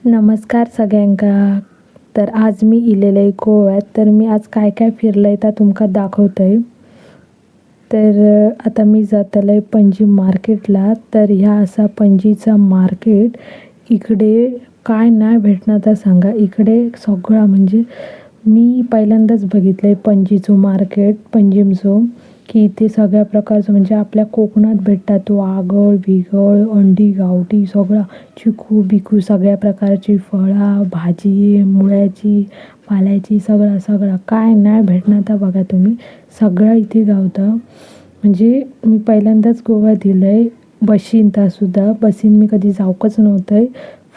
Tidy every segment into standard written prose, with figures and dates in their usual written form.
नमस्कार सगळ्यांका. तर आज मी इलेले गोव्यात. तर मी आज काय काय फिरलंय ता तुमका दाखवतंय. तर आता मी जातलंय पणजी मार्केटला. तर ह्या असा पणजीचा मार्केट. इकडे काय नाही भेटणार तर सांगा. इकडे सगळं म्हणजे मी पहिल्यांदाच बघितलंय पणजीचं मार्केट पणजीमचं, की इथे सगळ्या प्रकारचं म्हणजे आपल्या कोकणात भेटतात वागळ बिगळ अंडी गावठी सगळं, चिकू बिकू सगळ्या प्रकारची फळं भाजी मुळ्याची पाल्याची सगळं सगळं काय नाही भेटणार तर बघा तुम्ही सगळं इथे गावतं. म्हणजे मी पहिल्यांदाच गोव्यात दिलंय. बसीन तासुद्धा बसीन मी कधी जाऊकच नव्हतं,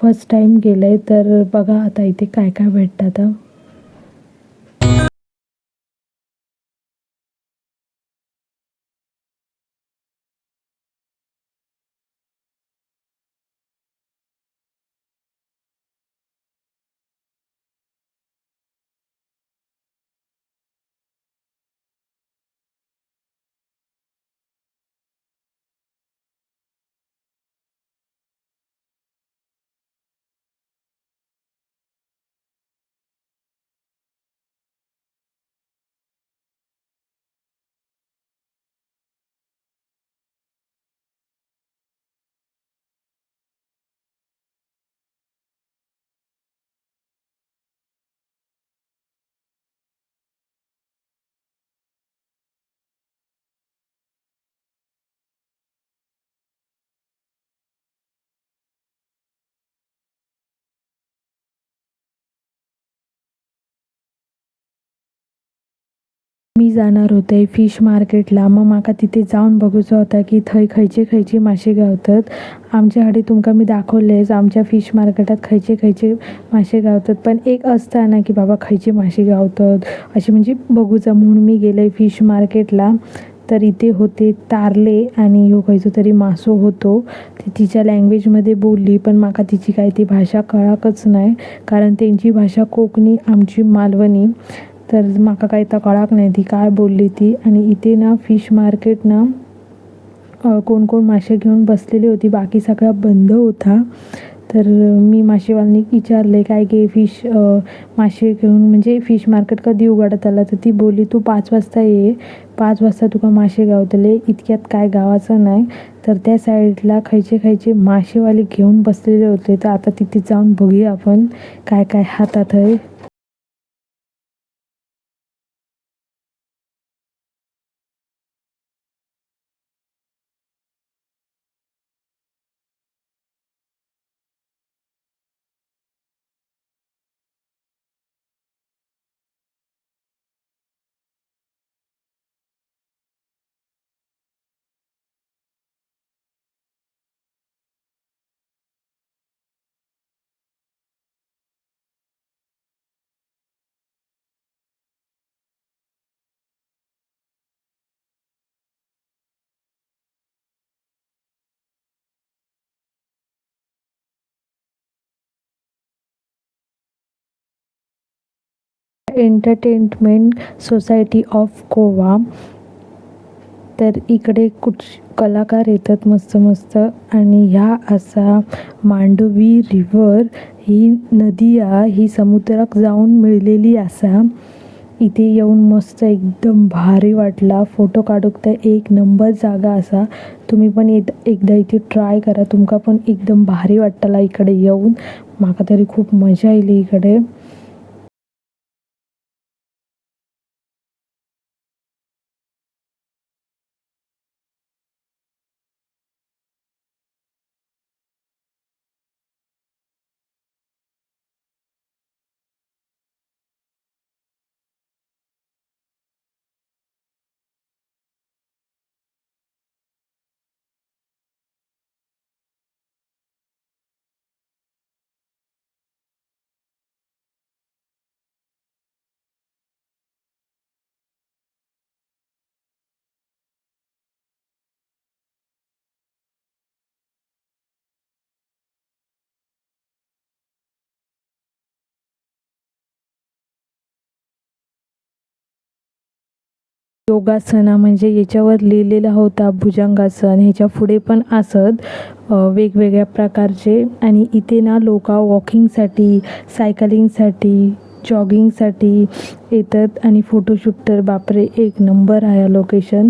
फर्स्ट टाईम गेलं आहे. तर बघा आता इथे काय काय भेटतं. मी जाणार होते फिश मार्केटला. मग माका तिथे जाऊन बघूचं होता की थंय खयचे खयचे मासे गावतात. आमच्या हाडी तुमका मी दाखवलेच आमच्या फिश मार्केटात खयचे खयचे मासे गावतात. पण एक असतं ना की बाबा खयचे मासे गावतात असे म्हणजे बघूचं म्हणून मी गेले फिश मार्केटला. तर इथे होते तारले आणि ह्यो खयचो तरी मासो होतो. ती तिच्या लँग्वेजमध्ये बोलली पण माका तिची काय ती भाषा कळाकच नाही, कारण त्यांची भाषा कोकणी आमची मालवणी. तर माका काही तर कळाक नाही ती काय बोलली ती. आणि इथे ना फिश मार्केट ना कोण कोण मासे घेऊन बसलेली होती, बाकी सगळा बंद होता. तर मी मासेवाल्यांनी विचारले काय की फिश मासे घेऊन म्हणजे फिश मार्केट कधी उघडत आला. तर ती बोलली तू 5 वाजता ये, 5 वाजता तुका मासे गावतले, इतक्यात काय गावाचं नाही. तर त्या साईडला खयचे खयचे मासेवाले घेऊन बसलेले होते. तर आता तिथे जाऊन बघूया आपण काय काय हातात आहे. Entertainment society of Goa. तर इकडे कलाकार येतात मस्त मस्त. आणि ह्या असा मांडवी रिव्हर ही नदी ही समुद्राक जाऊन मिळलेली असा. इथे येऊन मस्त एकदम भारी वाटला. फोटो काढूक तर एक नंबर जागा असा. तुम्ही पण एकदा इथे ट्राय करा, तुमका पण एकदम भारी वाटतला इकडे येऊन. माका तरी खूप मजा आली इकडे. योगासना म्हणजे याच्यावर लिहिलेला होता भुजंगासन. ह्याच्या पुढे पण असत वेगवेगळ्या प्रकारचे. आणि इथे ना लोक वॉकिंगसाठी, सायकलिंगसाठी, जॉगिंगसाठी येतात. आणि फोटोशूट तर बापरे एक नंबर आहे लोकेशन.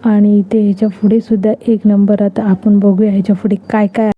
आणि इथे ह्याच्या पुढे सुद्धा एक नंबर. आता आपण बघूया ह्याच्या पुढे काय काय.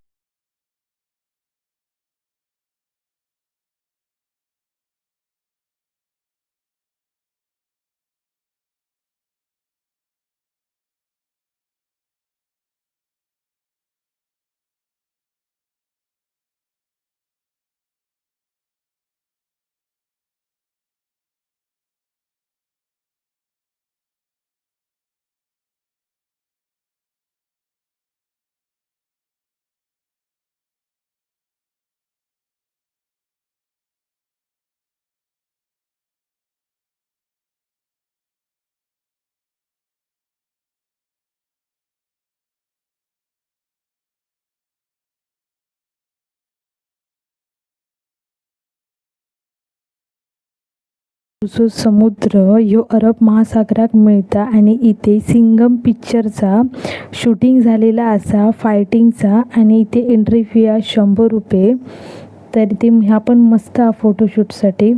जो समुद्र ह्यो अरब महासागराक मिळता. आणि इथे सिंगम पिक्चरचा शूटिंग झालेला असा फायटिंगचा. आणि इथे एंट्री फी आहे 100 रुपये. तर ते ह्या पण मस्त फोटोशूटसाठी.